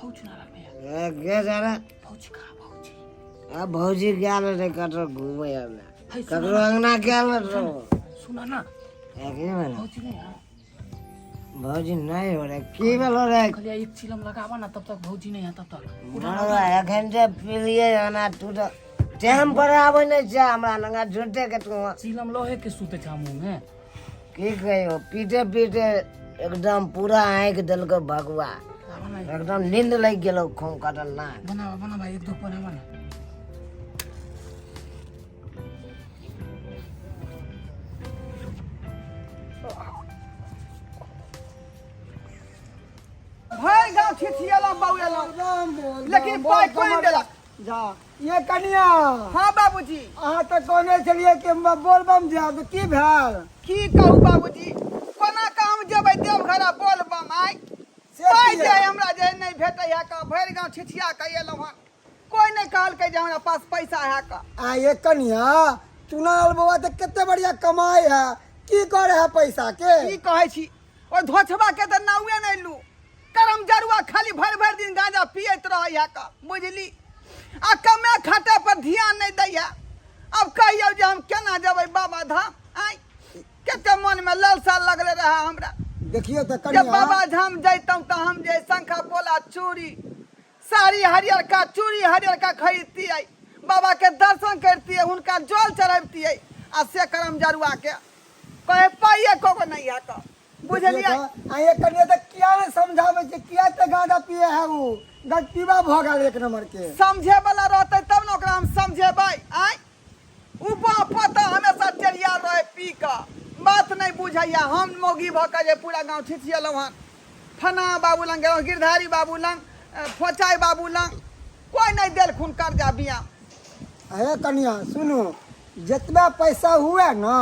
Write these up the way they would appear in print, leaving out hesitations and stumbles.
भौजी ना भैया गे जाना भौजी कहाँ भौजी आ भौजी गेल रे कतो घूमे आला है ककरो अंगना गेल रो सुना ना के भेल भौजी नहीं है भौजी नहीं हो रे की भेल रे कहलिए एक चिलम लगावा ना तब तक भौजी नहीं है तब तक उठा एखन से पिलिए ना तू तो टाइम पर आवे नहीं जा हमरा लंगा झूठे के तू चिलम लोहे के सूते छा मुंह में की कहियो पीटे पीटे एकदम पूरा आँख देलको भगवा एकदम नींद लग गेलो खून कटल ना बना भाई एक दो बनावा ना भाई गांव छिछियाला बाउला लेकिन पाई कोई देला जा ये कनिया हां बाबूजी अहाँ तो कोने चलिए कि बोलबम जा तो की भेल की कहू बाबूजी कोना काम जेबै देवघर बोलबम आई पाई जाय हमरा जे नहीं भेटै है का भरि गांव छिछिया के एलौ हन कोई नहीं कहल के जे हमरा पास पैसा है का आ ये कनिया चुनाल बाबा तो कितने बढ़िया कमाई है की करे है पैसा के की कहै छी ओ धोछबा के त नाउए नहीं लू करम जरुआ खाली भर भर दिन गांजा पियत रहै है का बुझली आ कमे खाते पर ध्यान नहीं दै है अब कहियो जे हम केना जेबै बाबा धाम आई केते मन में लालसा लगले रहा हमरा देखियो तो जब कनिया बाबा धाम जैतौ तो हम जे शंखा पोला चूड़ी साड़ी हरियर का चूड़ी हरियर का खरीदतियै बाबा के दर्शन करतियै हुनका जल चढ़ाबतियै आ से करम जरुआ के कहे पाइए को नहीं है का बुझलियै आ ये कनिया तो किया ने समझावे छै किया ते गांजा पिए है वो गलतीबा भ गेल एक नंबर के समझे वाला रहते तब न ओकरा हम समझेबै आई उपा पता हमेशा चलिया रहे पी का बात नहीं बुझैया हम मोगी भ के जे पूरा गांव छिछियलौ हन फना बाबू लंग गेलौ गिरधारी बाबू लंग फोचाई बाबू लंग कोई नहीं देल खून कर्जा बिया हे कनिया सुनो जितना पैसा हुए ना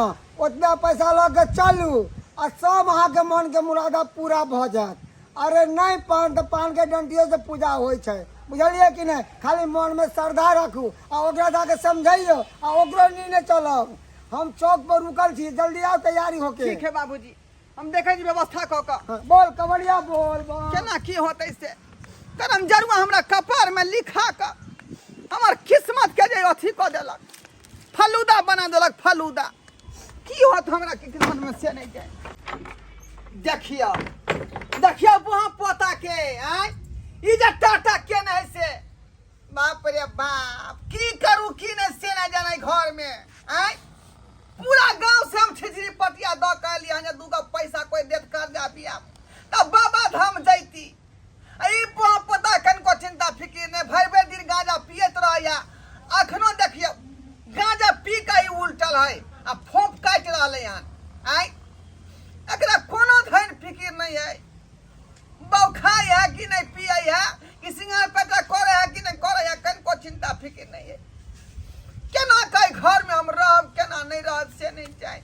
उतना पैसा लग के चलू आ सब अहाँ के मन के मुरादा पूरा भ जात अरे नहीं पान तो पान के डंटिये से पूजा होय छै बुझलिए कि नहीं खाली मन में श्रद्धा रखू आ ओकरा जाके समझाइयो आ ओकरो नीने चलब हम चौक पर रुकल छी जल्दी आओ तैयारी होके ठीक है बाबूजी हम देखे छी व्यवस्था क के हाँ, बोल कवड़िया बोल बोल केना की होतै से करम जरुआ हमरा कपार में लिखा के हमर किस्मत के जे अथी क देलक फलूदा बना देलक फलूदा की होत हमरा के किस्मत में से नहीं जाए देखियो देखियो वहां पोता के आय ई जे टाटा के नहीं से बाप रे बाप की करू की नहीं से नहीं जाने घर में आय पूरा गांव से हम छिछरी पटिया द के लिया जे दूगो पैसा कोई देत कर्जा बिया तब बाबा धाम जैती ई पता कन को चिंता फिकिर ने भर भर दिन गांजा पियत रहया अखनो देखियो गांजा पी के ही उल्टल है आ फोप काट रहले हन आय एकरा कोनो धन फिकिर नहीं है बौखाय है कि नहीं पिए है कि सिंगार पेटा करे है कि नहीं करे है कन को चिंता फिकिर नहीं है केना कई घर में हम रहब केना नहीं रहब से नहीं जाए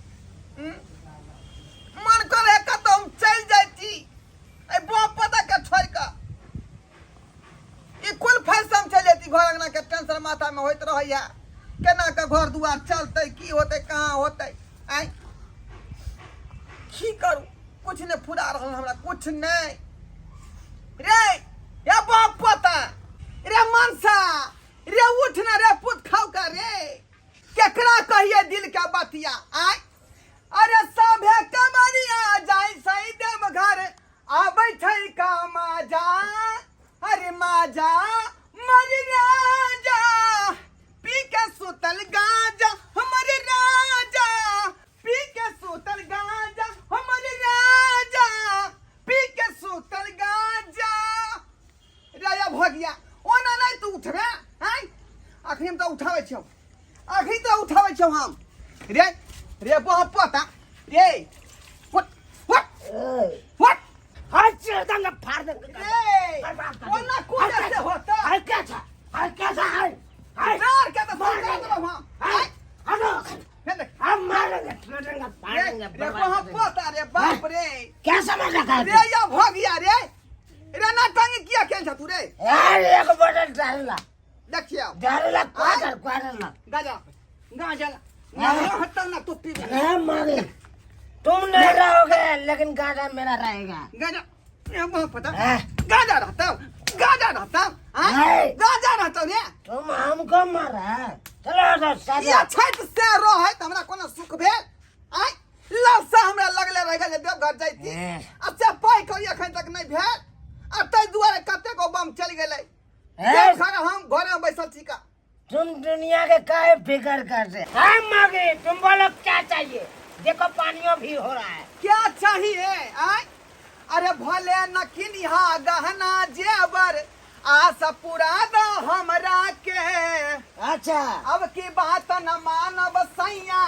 मन करे कतो हम चल जाती ए बाप पता के छोड़ के ई कुल फैशन चल जाती घर अंगना के टेंशन माथा में होइत रहैया केना के घर दुआर चलते की होते कहाँ होते आई की करू कुछ ने फुरा रहल हमरा कुछ नहीं रे या बाप पता रे मनसा रे उठ ना रे पुत खाओ का रे केकरा कहिए दिल का बतिया आय अरे सभे कमरिया जाई सही देव घर आ बैठे का माजा अरे माजा मर राजा पी के सुतल गांजा हमर राजा पी के सुतल गांजा हमर राजा पी के सुतल गांजा राजा भगिया ओना नहीं तू उठबे हैं अखनी हम तो उठावे छौ अखनी तो उठावे छौ हम रे रे बहुत पता रे व्हाट हाथ से दंग फाड़ दे रे ओना कुछ से होता हाय कैसा हाय डर के तो समझ दो वहां हटो देख हम मारेंगे ठोकेंगे फाड़ेंगे रे बहुत पता रे बाप रे क्या समझ रखा है रे या भगिया रे रे ना टांग किया खेल छ तू रे यार एक बोतल डालना देखियो डालना क्वार्टर ना गाजा गाजा ना हटल ना तू पी नहीं मांगे तुम नहीं रहोगे लेकिन गाजा मेरा रहेगा गाजा ये बहुत पता गाजा रहता मारलो रे तुम हमको मारा चलो ये साजा छठ से रहे त हमरा कोनो सुख भेल आय लसा हमरा लगले रह गेल देव घर जाइती अच्छा पाई करी अखन तक नहीं भेल आ तै दुआरे कते को बम चल गेलै देव घर हम घर में बैसल छी का तुम दुनिया के काहे फिकर करते हम मांगे तुम बोलो क्या चाहिए देखो पानियों भी हो रहा है क्या चाहिए आय अरे भले नकिनिहा गहना जेवर आशा पूरा दो हमरा के अच्छा अब की बात न मानब सैया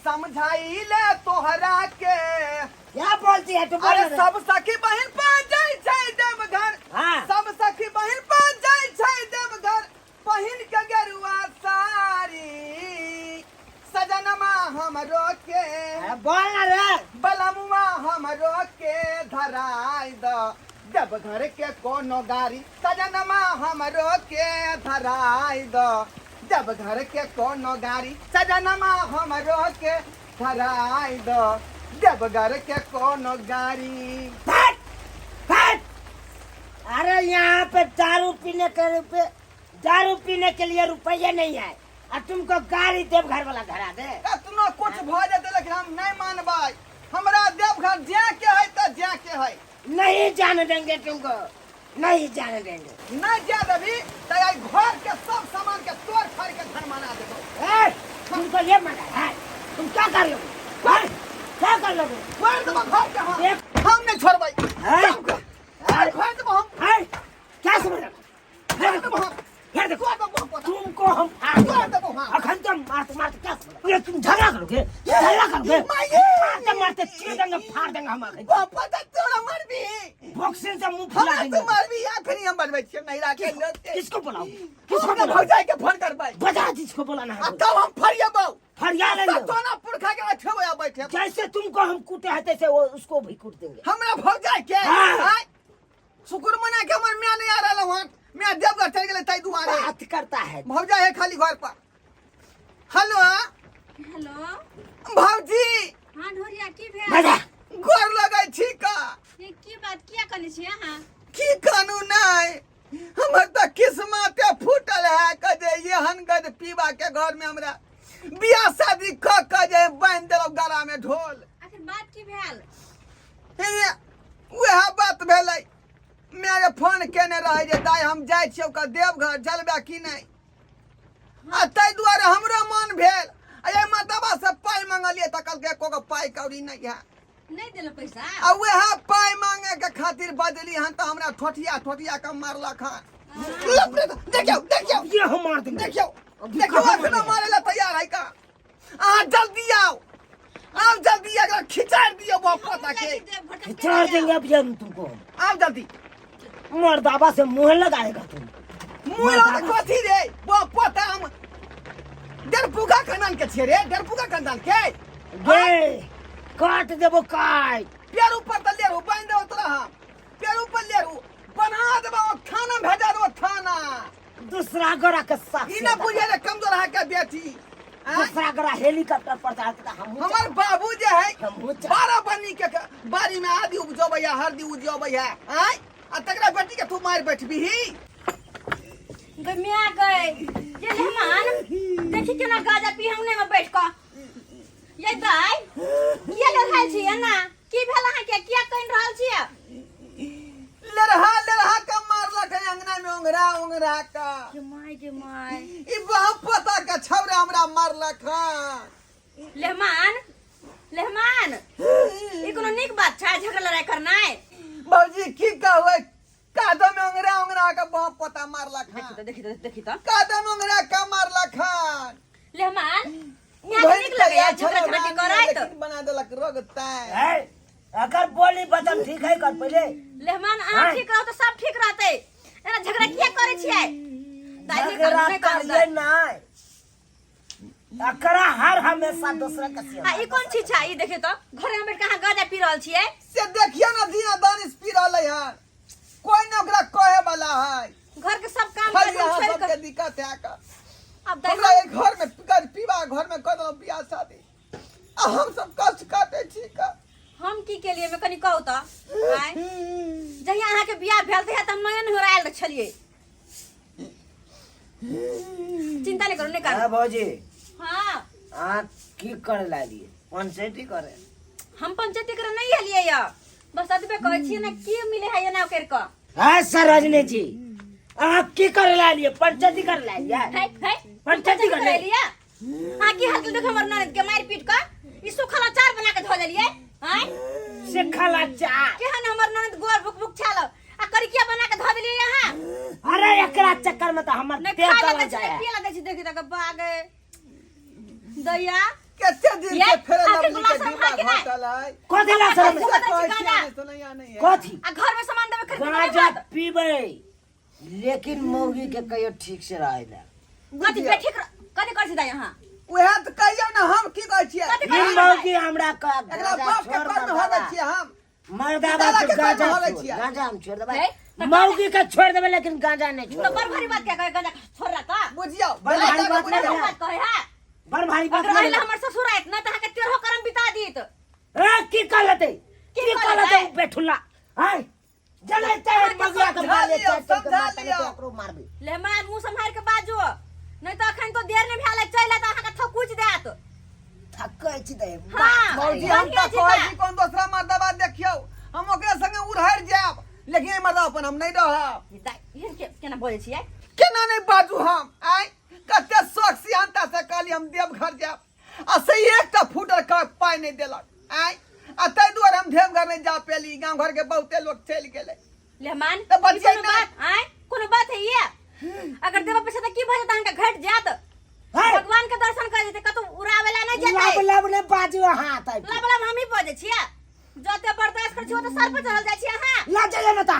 समझाई ले तोहरा के क्या बोलती है तुम अरे बोलो सब सखी बहिन पाँच जाय छै देवघर हाँ। सब सखी बहिन पाँच जाय छै देवघर पहिन के गेरुआ साड़ी सजनमा हमरो के अरे बोल ना रे बलमुआ हमरो के धराई द देवघर के कोनो गाड़ी सजनमा हमरो के धराई द देवघर के कोनो गाड़ी सजनमा हमरो के धराई द देवघर के कोनो गाड़ी फट फट अरे यहाँ पे दारू पीने के लिए रुपये नहीं है और तुमको गाड़ी देवघर वाला धरा दे कतनो कुछ भ जेते लेकिन हम नहीं मानबै हमरा देवघर जे के है त जे के है नहीं जाने देंगे तुमको नहीं जाने देंगे नहीं जा देबी त आई घर के सब सामान के तोड़ फाड़ के घर मना देबो तुमको ये मना है तुम क्या कर लोगे हाँ? क्या कर लोगे घर देबो घर के हम देख। हम नहीं छोड़बै हैं? घर देबो हम हैं? क्या समझ रहे घर देबो हम ये देखो घर देबो हम तुमको हम फाड़ देंगे। अखन तो मारते क्या समझ तुम झगड़ा करोगे मारते मारते चीर देंगे फाड़ देंगे हम अखन पता तोरा मरबी बॉक्सिंग से मुंह फुला हम देंगे तो मरबी या फिर हम बनबै छियै नहीं राखे किसको बुलाओ किसको भौजाई के फोन करबै बता जिसको बुलाना है तब हम फरियाबो फरिया लेंगे तो ना पुरखा के बैठे या बैठे जैसे तुमको हम कूटे हैं तैसे वो उसको भी कूट देंगे हमरा भौजाई के हाँ। शुक्र मना के हमर मियां नहीं आ रहल हन मियां देवघर चल गेलै तै दुआरे बात करता है भौजाई है खाली घर पर हेलो हेलो भौजी हाँ ढोरिया की भेल बजा गोर लगै छी का ये की बात किया करने छियै अहाँ की कानू नहीं हमर त किस्मत फूटल है कजे एहन गद पीबा के घर में हमरा बियाह शादी क के जे बांध देलौ गला में ढोल आखिर बात की भेल हे वह बात भेलै मेरे फोन केने रहे जे दाई हम जाय छियै ओकर देवघर चलबे की नहीं आ तै दुआरे हमरो मन भेल अये मतबा से पाई मांगलिए त कहलकै एको पाई कौड़ी नहीं है नहीं दिलो पैसा आ वह पाई मांगे के खातिर बदली हन त हमरा ठोठिया के मारलक हन देखियो ये हम मार देंगे देखियो असना मारे ला तैयार है का आ जल्दी आओ जल्दी अगर खिंचाड़ दियो वो पता के छोड़ देंगे अब ये तुमको आओ जल्दी मर्दाबा से मुंह लगाएगा तुम मुला कथी रे वो पता हम डरपुगा खानदान के छे रे डरपुगा खानदान के गे काट देबो काट पैर ऊपर त लेरू बांध दो तोरा हम पैर ऊपर लेरू बना देबो थाना भेजा दो थाना दूसरा गोरा के साथ ई ना बुझे रे कमजोर है के बेटी दूसरा गोरा हेलीकॉप्टर पर चढ़ता हम हमार बाबू जे है हमहूँ चाह- 12 बनी के बारी में आदि उपजोबै है हरदी उपजोबै है आय आ तकरा बेटी के तू मार बैठबी गमिया गए ये मेहमान देखी केना गाजा पी हमने में बैठ क ये दाई किया ले रहल छियै ना की भेल अहाँ के किया कहि रहल छियै लेरहा का मारलक है अंगना में ओंगरा का के माय ई बहुत पता का छौरा हमरा मारलक है लेहमान ई कोनो नीक बात छै झगड़ा लड़ाई करनाइ बाबूजी की कहबै कादम में ओंगरा का बहुत पता मारलक है देखी तो कादम ओंगरा का मारलक है लेहमान यहाँ नीक लगैया झगड़ा झाटी करैत बना देलक रोगता है अगर बोली बदल ठीक है कर पहले लेहमान अहाँ ठीक रहो तो सब ठीक रहते एना झगड़ा किया करे छियै दादी झगड़ा कान कर नहीं ले नहीं अकरा हर हमेशा दूसरा का आ ई कोन चीज छै ई देखियो तो घर में बैठ के अहाँ गाजा पी रहल छियै से देखियो ना दिया दानिश पी रहलै है कोई न ओकरा कहे वाला है घर के सब काम खाली कर यहाँ छोड़ सबके के दिक्कत है का अब हमरा दाई एक घर में पीबा घर में कर दो बियाह शादी आ हम सब कष्ट काटे छी का हम की के लिए मैं कनी कहू तो आय जहिया अहाँ के बियाह भेल तहिया त हम नयन होरायल छलियै चिंता नहीं करो, नहीं करो। हाँ भौजी हाँ आ की करे लालिए पंचायती करे हम पंचायती करे नहीं हलिए या बस अतबे कहै छी ना की मिले है ये ना कर क हाँ सरजनी जी आप की करे लालिए पंचायती करे लालिए है पंचायती कर ले लिया। हां की हाल देख हमर ननद के मार पीट का ई सुखला चार बना के धो देलिए। हैं से खाला चार केहन हमर ननद गोर भुक भुक छालो आ करिकिया बना के धो देलिए यहां। अरे एकरा चक्कर में तो हमर नहीं तेल खा गला ले जाए पिया ले देखि तक भागे दया कते दिन ये से फेरे आके लवली गिलास के हम खा दिमाग के घटल है कथी ला शरम नहीं। कहै छियै तो नहीं आने है कथी आ घर में सामान देबे खरीद गांजा पीबे लेकिन मौगी के कहियो ठीक से रहेला कथि पे ठीक कथि कर छी दा यहां उहे तो कहियो ना हम की कहै छियै कथि ई मौगी हमरा का एकरा बाप के कर्ण होवे छियै हम मर्दावा दादा के के गांजा कर्ण होवे छोड़, छियै गांजा हम छोड़ देबै है? तो मौगी के छोड़ देबै लेकिन गांजा नहीं छोड़ तो बड़ भारी बात क्या कहे गंजा छोड़ रहा का बुझियो बड़ भारी बात बड़ नहीं बात कहे है बड़ भारी बात अगर नहीं आइला हमर ससुर आइत ना त के 13 करम बिता दीत। ए की कहलते की की कहलते? कहलते बेठुल्ला हाय जले चाहे मगिया के समझा मारे लियो, चाहे के समझा मारे लियो। एकरो मारबे ले मार मुंह संभाल के बाजो नहीं तो अखन तो देर नहीं भेले चले त अहा के थकुच देत। थकै छी दे हाँ। मौजी बढ़िया हम तो छी कहै का? छी कोन दूसरा मर्दबा देखियो हम ओकरा संगे उड़हर जाब लेकिन ए मर्दबा अपन हम नहीं रहब ये केना बोले छियै केना नहीं बाजू हम आय कते शौक सियानता से कहली हम देवघर जाब आ से एकटा फूटल का पाई नहीं देलक आय आ तै दुआरे हम देवघर नहीं जा पेली गांव घर के बहुते लोग चल गेले ले मान तो बचिया कोनो ना। बात आय कोनो बात है ये अगर देवा पैसा त की भजे त अहा घट जात हाय भगवान के दर्शन करे ते कतौ उड़ावेला नहीं लब जेतै लब ने बाजू हाथ आई ला बला हम ही बजे छियै जते बर्दाश्त कर छियो त सर पे चढ़ल जाय छी अहा ला जाइयो ना ता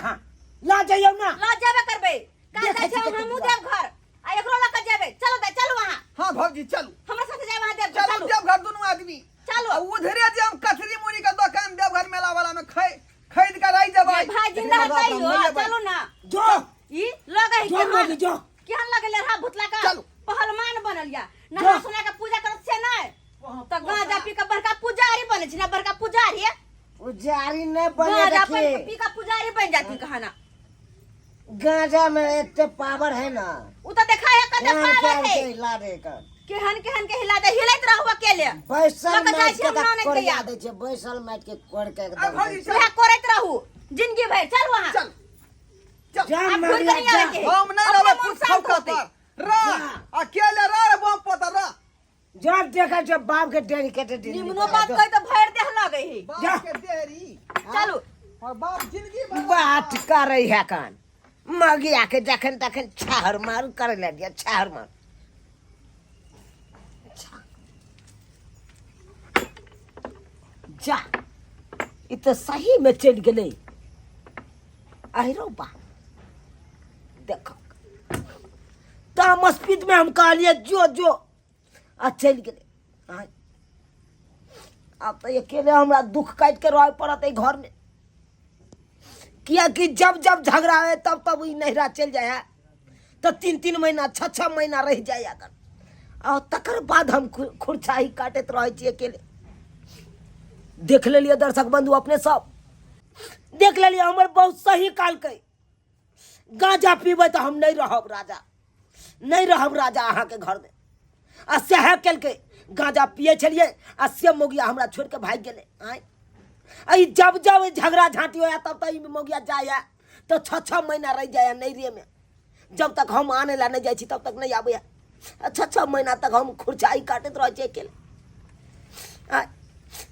ला जाइयो ना ला जाबे करबे का देखै जाय छी छी कते हम बुरा। देव घर आ एकरो ला के जेबे चलो दे चलो वहां हां भौजी चलू हमरा साथे जाय वहां देव चलू चलो देवघर दोनों आदमी चलो। आ उधरे जे हम कचरी मुड़ी का दुकान देवघर मेला वाला में खरीद कर रह जबै ये भाई जिंदा हटाइयो चलो ना जो ई लगे जो मौगी जो केहन लगे ले रहा भुतला का चलो। पहलवान बनल या जो। नहा सुना के पूजा करत छे नै त गांजा पी के बड़का पुजारी बने छी ना बड़का पुजारी उजारी ने बने गांजा देखिए पी के पुजारी बन जाती कहना गांजा में इतने पावर है ना उ त देखा है कते कान पावर कान है के हिला दे कर केहन केहन के हिला दे हिलैत रहू अकेले बैसल लग जाय मैच छी के हम नाने कोड़ तैयार दे छे बैसल मैच के कोड़ के आ एकदम भौजी चल वह करत रहू जिंदगी भर चल वहां चल चल जा आप मरिया भूल जा गए। हम नहीं अपने रहबे मन कुछ शांत खौका होते। पर रह अकेले रह बम पता रह जब देखा जब बाप के डेडिकेटेड निमनो बात कह तो भर देह लगे है जा। बाप के देरी चलो और बाप जिंदगी भर बात कर रही है कान मगी आके जखन तखन छाहर मार कर ले दिया छाहर मार जा इ तो सही में चल गेले अहिरो बा देखो तामस पीत में हम कहलिए जो जो आ चल गेले आय। अब तो अकेले हमरा दुख काट के रह पड़त है घर में किया कि जब जब झगड़ा है तब तब ई नहरा चल जाए है तो 3-3 महीना 6-6 महीना रह जाए अगर और तकर बाद हम खुरछाही काटत रहे छी अकेले देख लिये दर्शक बंधु अपने सब देख लिये हमर बहुत सही काल के गांजा पीबे तो हम नहीं रहब राजा नहीं रहब राजा अहाँ के घर में आ सह केल के गांजा पिए छलिए आ से मोगिया हमरा छोड़ के भाग गेले आय आई जब जब झगड़ा झांटी होया तब तक मोगिया जाया तो 6-6 महीना रह जाया नैरे में जब तक हम आने ला नहीं जाए तब तक नहीं आबे 6-6 महीना तक हम खुरचाई काटत रह अकेले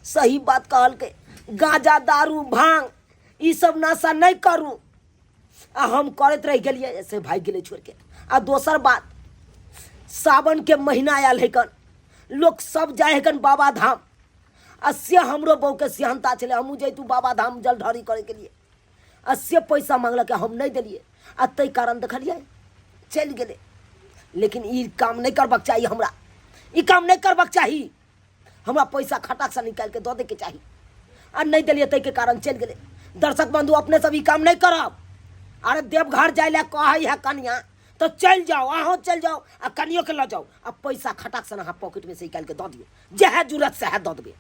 सही बात कहल के गांजा दारू भांग ई सब नशा नहीं करू आ हम करत रह गेलिए ऐसे भाग गेले छोड़ के आ दोसर बात सावन के महीना आयल है कन लोग सब जाए है कन बाबा धाम आ से हमरो बहू के सिहनता चले हमू जैतू बाबा धाम जल ढारी करे के लिए आ से पैसा मांगलक हम नहीं दिलिए आ तै कारण देखलिए चल गेले लेकिन ई काम नहीं करबाक चाहिए हमरा ई काम नहीं करबाक चाहिए हमरा पैसा खटाक से निकाल के दो दे के चाहिए आ नहीं दिलिए तै के कारण चल गेले दर्शक बंधु अपने सब ई काम नहीं करब अरे देवघर जाए ला कहै है कन्या तो चल जाओ अहो चल जाओ आ कनियो के ल जाओ आ पैसा खटाक से अहाँ पॉकेट में से निकाल के दो दियो जहे जरूरत से है दो देबे।